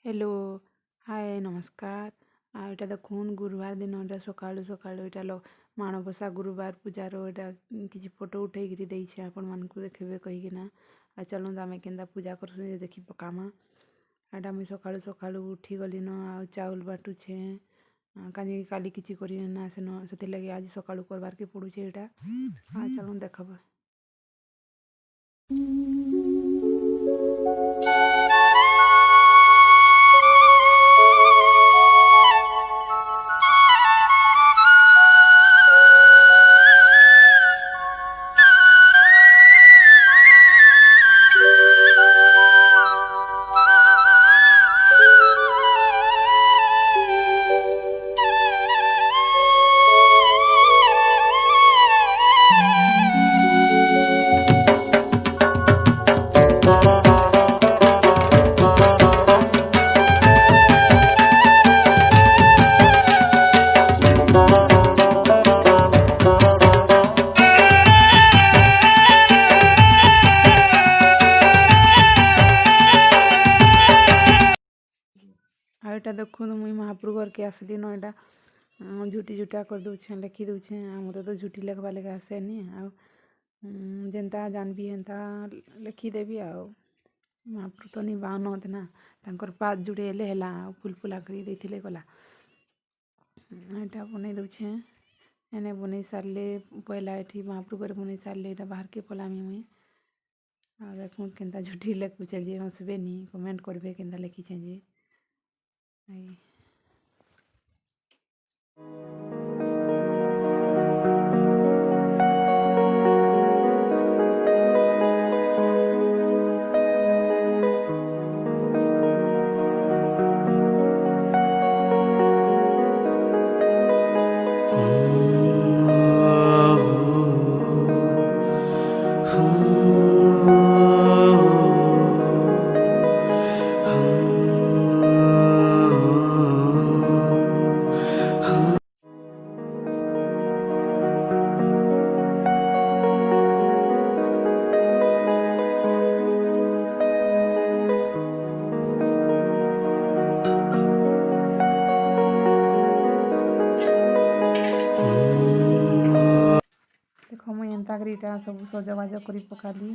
Hello hi नमस्कार। एटा देखुन गुरुवार दिन एटा सकाळु सकाळु एटा माणबसा गुरुवार पूजार एटा किछि फोटो उठेकरी देइछे आपण मानकु देखबे कहिकिना आ चलुन आमे केनता पूजा करसु देखि पकामा। एटा मुई सकाळु सकाळु उठी गली न आ चाउल बाटुछे कानी काली किछि करी ना सेन सेति लागि आज सकाळु करबार के पडुछे एटा आ चलुन देखबा। आ एटा देखुन मुई महाप्रभु घर के आसली न एटा झुटी झुटा कर दूछे लिखि दूछे मते तो झुटी लिखवा लगे आसेनी आ जेनता जानबी हेनता लिखिदेवी आ महाप्रभु तो निबान ना तांकर पात जुड़े हेले हेला फुल फुला करी देथिले गला एटा बनै दूछे एने बनै सारले पहला एठी महाप्रभु घर बनै सारले एटा बाहर के पलामी मुई आ देखुन केनता झुटी लिखुछे जे हसबे नी कमेंट करबे केनता लिखिछे जे आई। देख मुई एंता करीटा सब सजबाज करी पकाली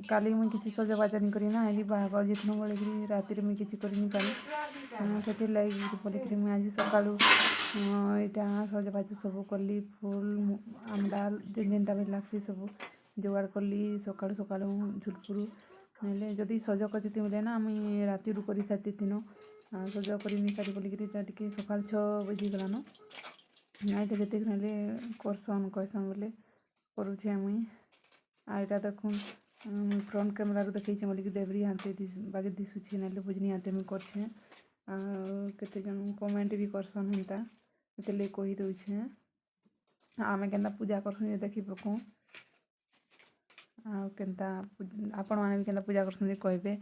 काली मुई किसी सजबाज नहीं करी ना हेली बाहागर जितनो बोलिकी राति मुई किसी कर नहीं पारी से लगी बोलिकी मुई आज सकाळु यहाँ सजबाज सब कली फूल आमडाल जेन जेनटा भी लागसी सब जोगाड़ कली सकाळु सकाळु झुटपुरु नैले जदि सज करती बोले ना मुई राति कर सारी तीन सज कर सारी बोलिकी टे सकाळ 6 बजी गलान नाइट जति ना करसन कहसन बोले करुछे मुई आ एटा देखुन फ्रंट कैमरा देखी बोलिकी डेबरी हाथे बागे दिशुछे ना बुझनी हाथे मुई करछे केते जन कमेंट भी करसन हेनता से कही दउछे आमे केनता पूजा करसन देखी पकू आ केनता आपण माने भी केनता पूजा करसन कहबे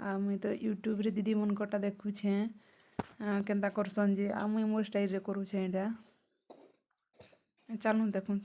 आ मुई तो यूट्यूब रे दीदी मन कटा देखुछे केनता करसन जे आ मुई मोर स्टाइल रे करुछे एटा चलूँ देखूँ।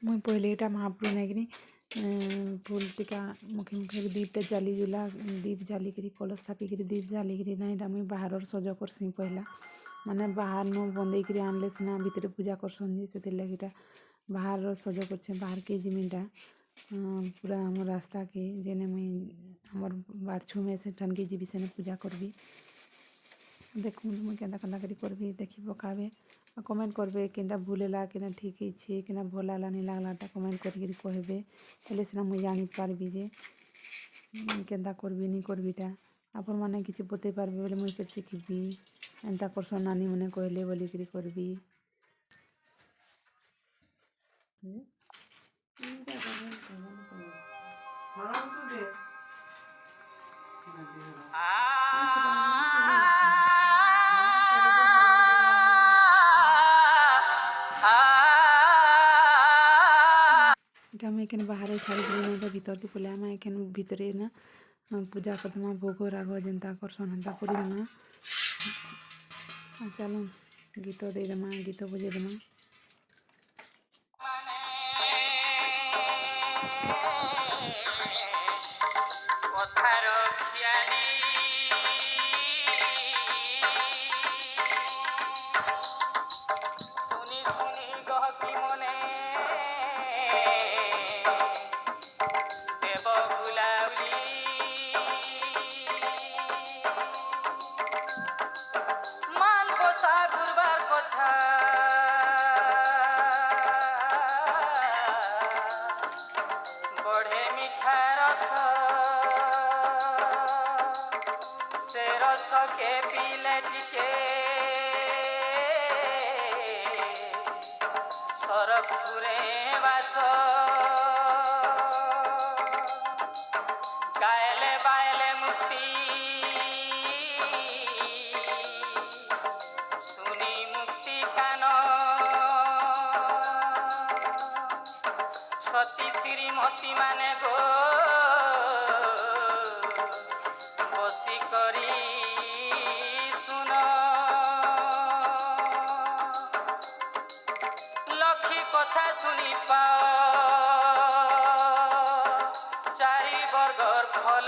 मुई पहले एटा महाप्रभु नागिनी फूल टिका मुखे मुखे दीपटा जाली जुला दीप जाली करी कलश स्थापी करी दीप जाली करी ना एटा मुई बाहर सज करसी पहला माने बाहर न बंदे करी आनले सिना भितर पूजा करसन से लगी बाहर सज करछे बाहर के जिमिनटा पूरा हम रास्ता के जेने मुई हमर बारछू में से ठन के जीवी से पूजा करबी देखूँ मुई केनता केनता करी करबी देखी पकाबे कमेंट करबे केनटा भूल है केना ठीक है केना भल लागला नहीं लागलाटा कमेंट करके कहबे हेले सिना मुई जानी पारबी जे केनता करबी नहीं करबीटा आपण मैंने किसी बतई पारबे बोले मुई फिर शिखबी एंता करसन नानी मैंने कहले बोलिकी करबी। এটা আমি এখানে বাহারে ছাড়ি দিই না ভিতরকে পলে আমি এখানে ভিতরে না पूजा करदमा भोग राग जेनता करसन हेन्ता करदमा चलो गीत देदमा गीत बजेदमा के पीले टिके सरपुरे बास गायले बायले मुक्ति सुनी मुक्ति कान सती श्रीमती माने गो बसी करी কথা শুনি চারি বর্গর ফল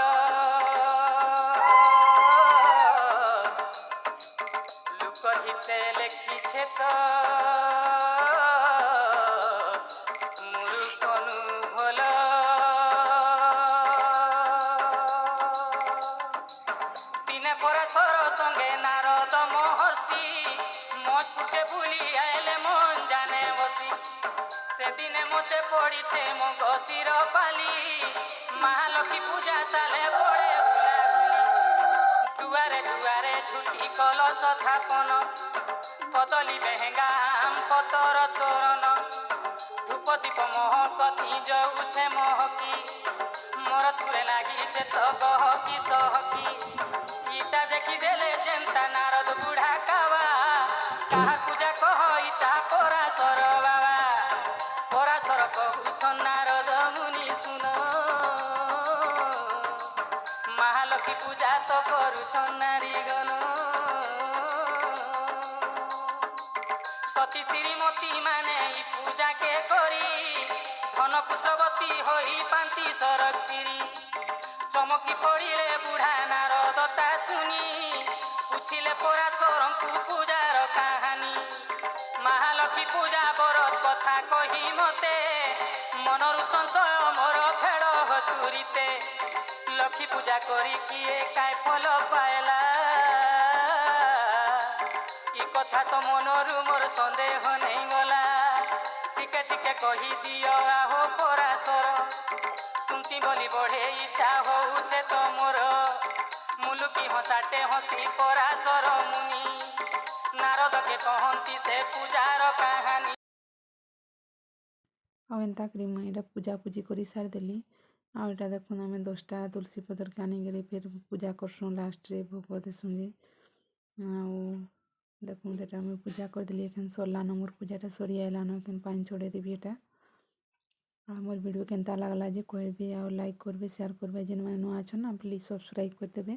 লুকহিতে লেখিছে তো মুরুকনু ভোল দিনে পরাশর সঙ্গে নারদ মহর্ষি মজপুটে ভুলি আইলে মন জানে বসি সেদিনে মতে পড়িছে মো গসির পালি মহালক্ষ্মী পূজা সালে পড়ে বুলাবুলি দুয়ারে দুয়ারে ঝুটি কলস স্থাপন কদলি বেহেঙ্গা আম পতর তোরণ ধূপ দীপ মহকতি যাউছে মহকি মোর তুরে লাগিছে তো গহকি সহকি ইটা দেখি দেলে যেন্তা নারদ বুঢ়া কাবা কাহা পূজা কহ ইটা পরাশর বাবা পরাশর কহুছন নারদ মুনি শুন মহালক্ষ্মী পূজা তো করুছন নারীগণ সতী শ্রীমতী মানে এই পূজাকে করি ধনপুত্রবতী হই পান্তি সরক্ষিরি চমকি পড়িলে বুঢ়া নারদ তা শুনি পুছিলে পরাশরଙ୍କୁ পূଜାର কাহানী মহালক্ষ্মী পূজা বরত কথা কহি মতে মনରୁ ସଂଶୟ ମୋର ଫେଡ଼ ହତୁରିତେ ଲକ୍ଷ୍ମୀ ପୂଜା କରି କିଏ କାଏ ଫଲ ପାଇଲା ଇ କଥା ତ ମନରୁ ମୋର ସନ୍ଦେହ ନେଇଗଲା ଟିକେ ଟିକେ କହି ଦିଅ ଆହୋ ପରାଶର ଶୁଣତି ବୋଲି ବଢ଼େ ଇଚ୍ଛା ହଉଛେ ତ ମୋର ମୁଲୁକି ହସାଟେ ହସି ପରାଶର ମୁନି ନାରଦକେ କହନ୍ତି ସେ ପୂଜାର କାହାଣୀ। ଆଉ ଏନ୍ତା କରି ମୁଇଁ ଏଇଟା ପୂଜାପୂଜି କରି ସାରିଦେଲି ଆଉ ଏଇଟା ଦେଖୁନ୍ ଆମେ 10ଟା ତୁଳସୀ ପତ୍ରକେ ଆନିକରି ଫେର୍ ପୂଜା କରସୁଁ ଲାଷ୍ଟରେ ଭୋଗ ଦେସୁଁ ଯେ ଆଉ ଦେଖୁନ୍ ଏଇଟା ମୁଇଁ ପୂଜା କରିଦେଲି ଏଖେନ୍ ସରଲାନ ମୋର୍ ପୂଜାଟା ସରି ଆଇଲାନ ଏଖେନ୍ ପାଣି ଛଡ଼େଇ ଦେବି ଏଇଟା ଆଉ ମୋର୍ ଭିଡ଼ିଓ କେନ୍ତା ଲାଗଲା ଯେ କହିବେ ଆଉ ଲାଇକ୍ করবে শেয়ার করবে যেনମାନେ ନୂଆ ଅଛନ୍ ନା ପ୍ଲିଜ୍ ସବସ୍କ୍ରାଇବ୍ କରିଦେବେ।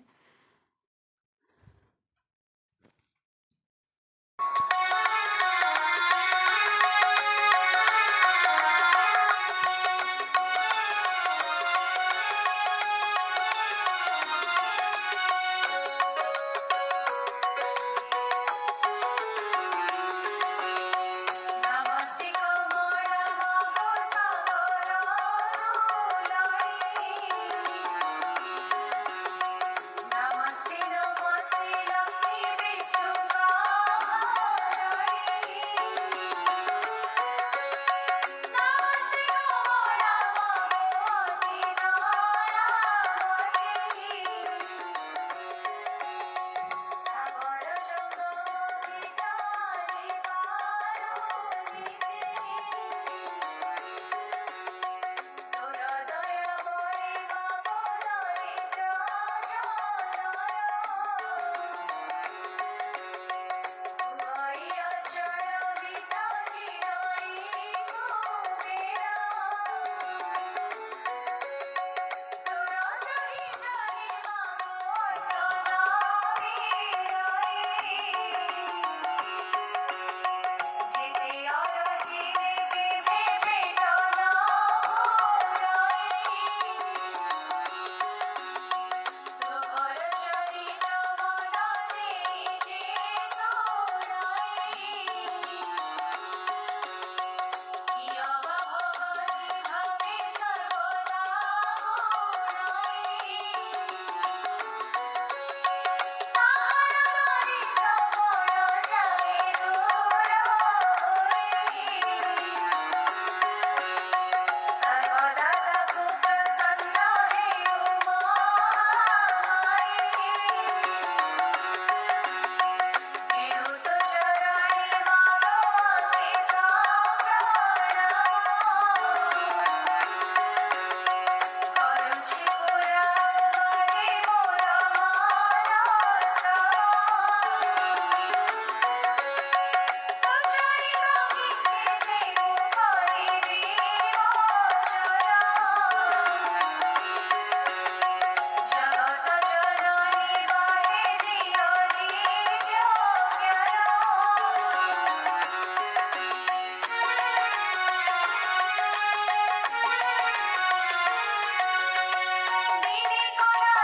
ହେଇନି କଣା